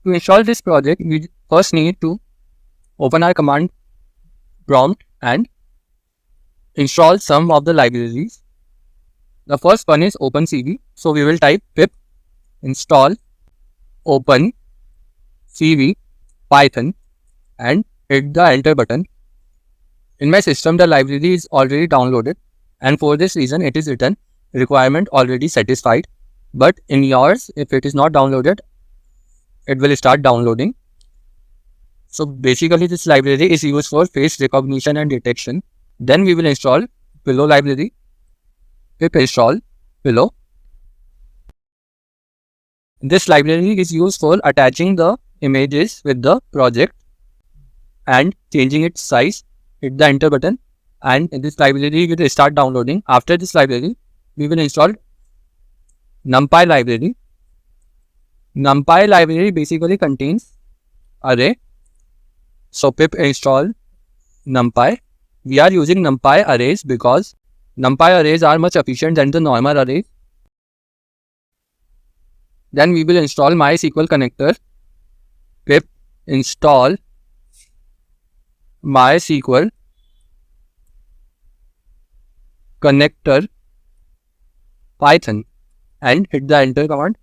To install this project, we first need to open our command prompt and install some of the libraries. The first one is OpenCV. So we will type pip install OpenCV Python and hit the enter button. In my system, the library is already downloaded, and for this reason it is written requirement already satisfied. But in yours, if it is not downloaded, it will start downloading. So basically this library is used for face recognition and detection. Then we will install Pillow library. Pip install Pillow. This library is used for attaching the images with the project and changing its size. Hit the enter button and this library will start downloading. After this library, we will install NumPy library. NumPy library basically contains array. So pip install NumPy. We are using NumPy arrays because NumPy arrays are much efficient than the normal arrays. Then we will install MySQL connector. Pip install MySQL connector Python and hit the enter command.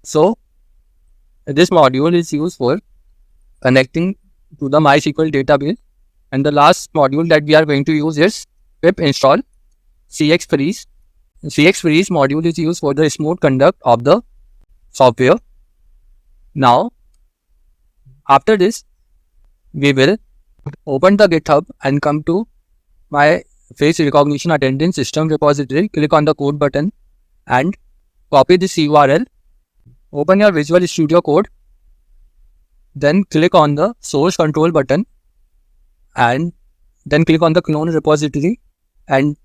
So this module is used for connecting to the MySQL database, and the last module that we are going to use is pip install cxfreeze. Cxfreeze module is used for the smooth conduct of the software. Now after this, we will open the GitHub and come to my face recognition attendance system repository. Click on the code button and copy this URL. Open your Visual Studio Code. Then click on the source control button and then click on the clone repository and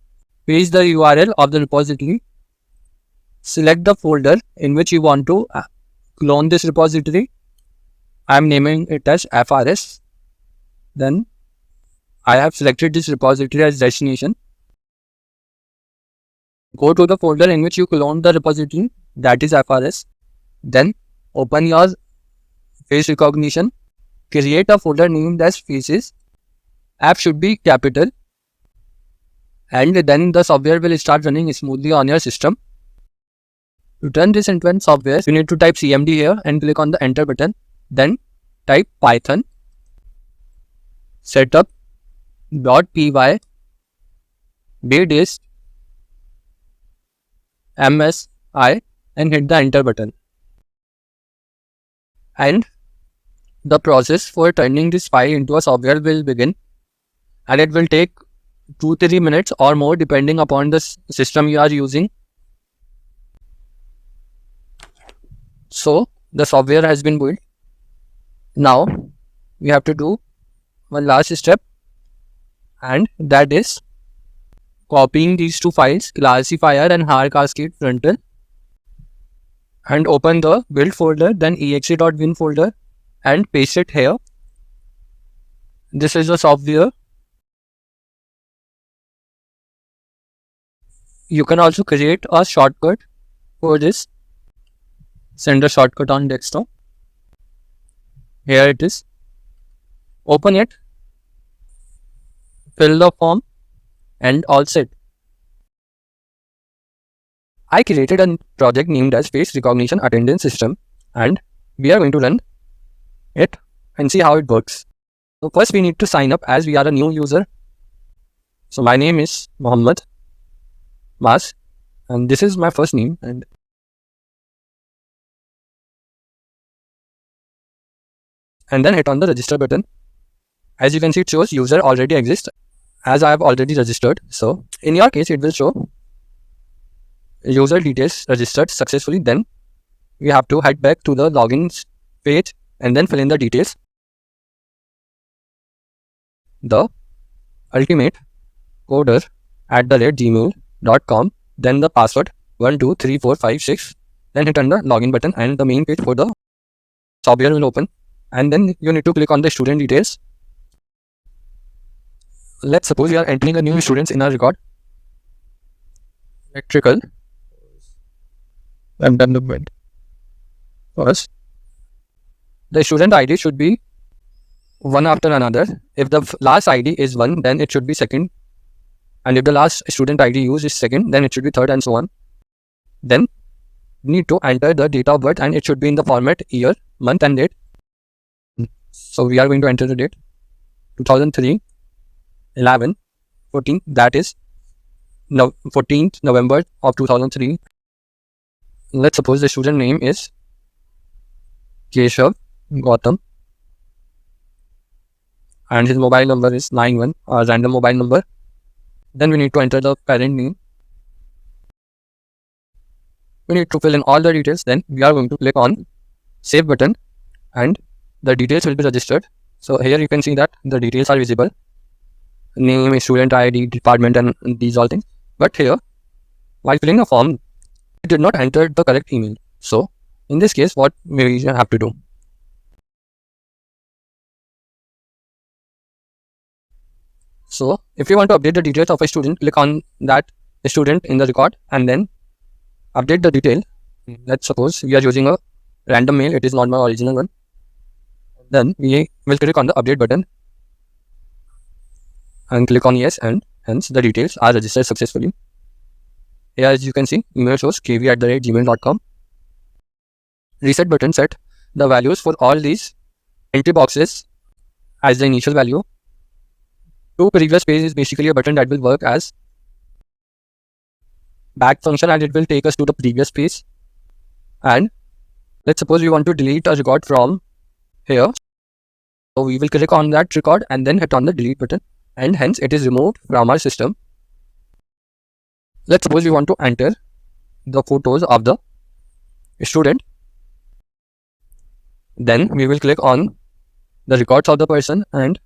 paste the URL of the repository. Select the folder in which you want to clone this repository. I am naming it as FRS. Then I have selected this repository as destination. Go to the folder in which you cloned the repository, that is FRS. Then open your face recognition. Create a folder named as faces. App should be capital. And then the software will start running smoothly on your system. To turn this into a software, you need to type cmd here and click on the enter button. Then type python setup.py bdist msi and hit the enter button. And the process for turning this file into a software will begin, and it will take 2-3 minutes or more depending upon the system you are using. So the software has been built. Now we have to do one last step, and that is copying these two files, classifier and har cascade frontend, and open the build folder, then exe.bin folder and paste it here. This is the software. You can also create a shortcut for this. Send a shortcut on desktop. Here it is. Open it. Fill the form and all set. I created a project named as Face Recognition Attendance System, and we are going to run it and see how it works. So first we need to sign up as we are a new user. So my name is Mohammed Mas and this is my first name, and then hit on the register button. As you can see, it shows user already exists as I have already registered. So in your case, it will show user details registered successfully. Then we have to head back to the logins page and then fill in the details. The ultimate coder @gmail.com, then the password 123456, then hit on the login button and the main page for the software will open, and then you need to click on the student details. Let's suppose you are entering a new students in a record. Electrical. I've done the bit. First, the student ID should be one after another. If the last ID is 1, then it should be second. And if the last student ID used is second, then it should be third, and so on. Then we need to enter the date of birth, and it should be in the format year, month and date. So we are going to enter the date 2003 11 14, that is 14th November of 2003. Let's suppose the student name is Keshav Gautam and his mobile number is 91, a random mobile number. Then we need to enter the parent name. We need to fill in all the details. Then we are going to click on save button and the details will be registered. So here you can see that the details are visible. Name, student ID, department and these all things. But here, while filling a form, it did not enter the correct email. So in this case, what we have to do? So if you want to update the details of a student, click on that student in the record and then update the detail. Let's suppose we are using a random mail. It is not my original one. Then we will click on the update button and click on yes, and hence the details are registered successfully. Here as you can see, email shows kv@gmail.com. Reset button set the values for all these entry boxes as the initial value. To previous page is basically a button that will work as back function and it will take us to the previous page. And let's suppose we want to delete a record from here. So we will click on that record and then hit on the delete button, and hence it is removed from our system. Let's suppose we want to enter the photos of the student. Then we will click on the records of the person and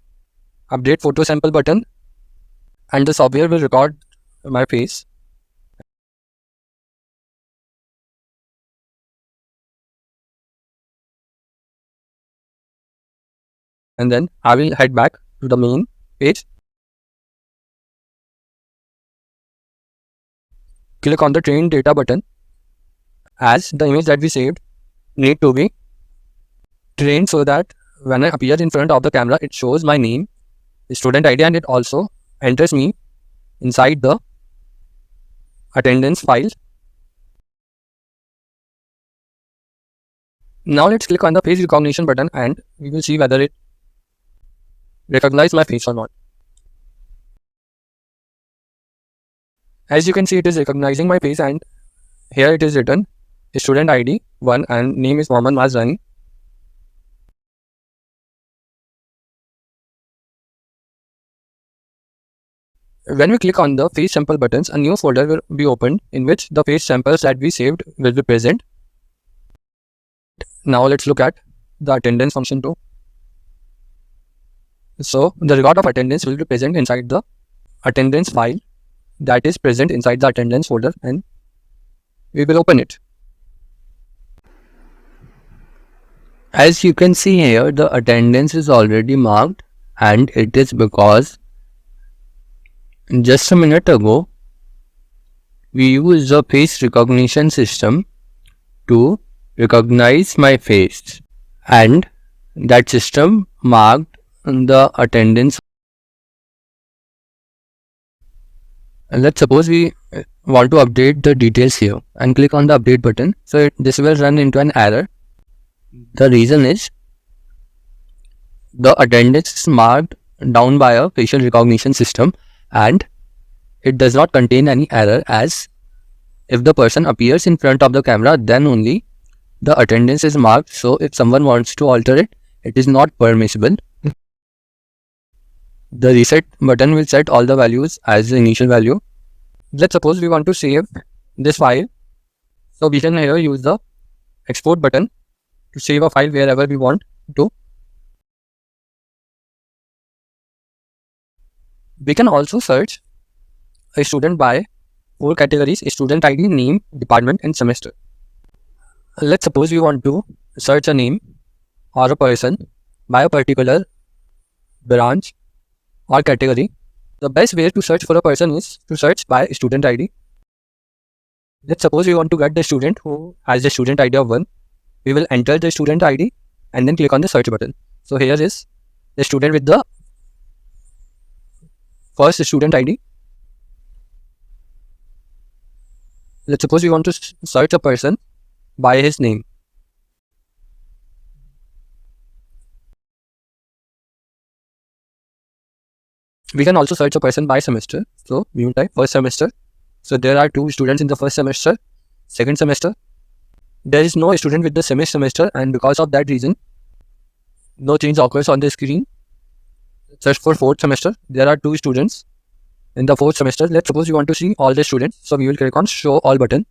update photo sample button, and the software will record my face. And then I will head back to the main page. Click on the train data button, as the image that we saved need to be trained so that when I appear in front of the camera, it shows my name, student ID, and it also enters me inside the attendance file. Now let's click on the face recognition button and we will see whether it recognizes my face or not. As you can see, it is recognizing my face, and here it is written student ID 1 and name is Mohammed Mazrani. When we click on the face sample buttons, a new folder will be opened in which the face samples that we saved will be present. Now let's look at the attendance function too. So the record of attendance will be present inside the attendance file that is present inside the attendance folder, and we will open it. As you can see here, the attendance is already marked, and it is because just a minute ago we used the face recognition system to recognize my face, and that system marked the attendance. And let's suppose we want to update the details here and click on the update button. So this will run into an error. The reason is the attendance is marked down by a facial recognition system and it does not contain any error, as if the person appears in front of the camera, then only the attendance is marked. So if someone wants to alter it, it is not permissible. The reset button will set all the values as the initial value. Let's suppose we want to save this file. So we can here use the export button to save a file wherever we want to. We can also search a student by 4 categories: student ID, name, department and semester. Let's suppose we want to search a name or a person by a particular branch or category. The best way to search for a person is to search by student ID. Let's suppose we want to get the student who has the student ID of 1. We will enter the student ID and then click on the search button. So here is the student with the first student ID. Let's suppose we want to search a person by his name. We can also search a person by semester. So we will type first semester. So there are 2 students in the first semester. Second semester, there is no student with the same semester, and because of that reason, no change occurs on the screen. Search for fourth semester. There are 2 students in the fourth semester. Let's suppose you want to see all the students. So we will click on show all button.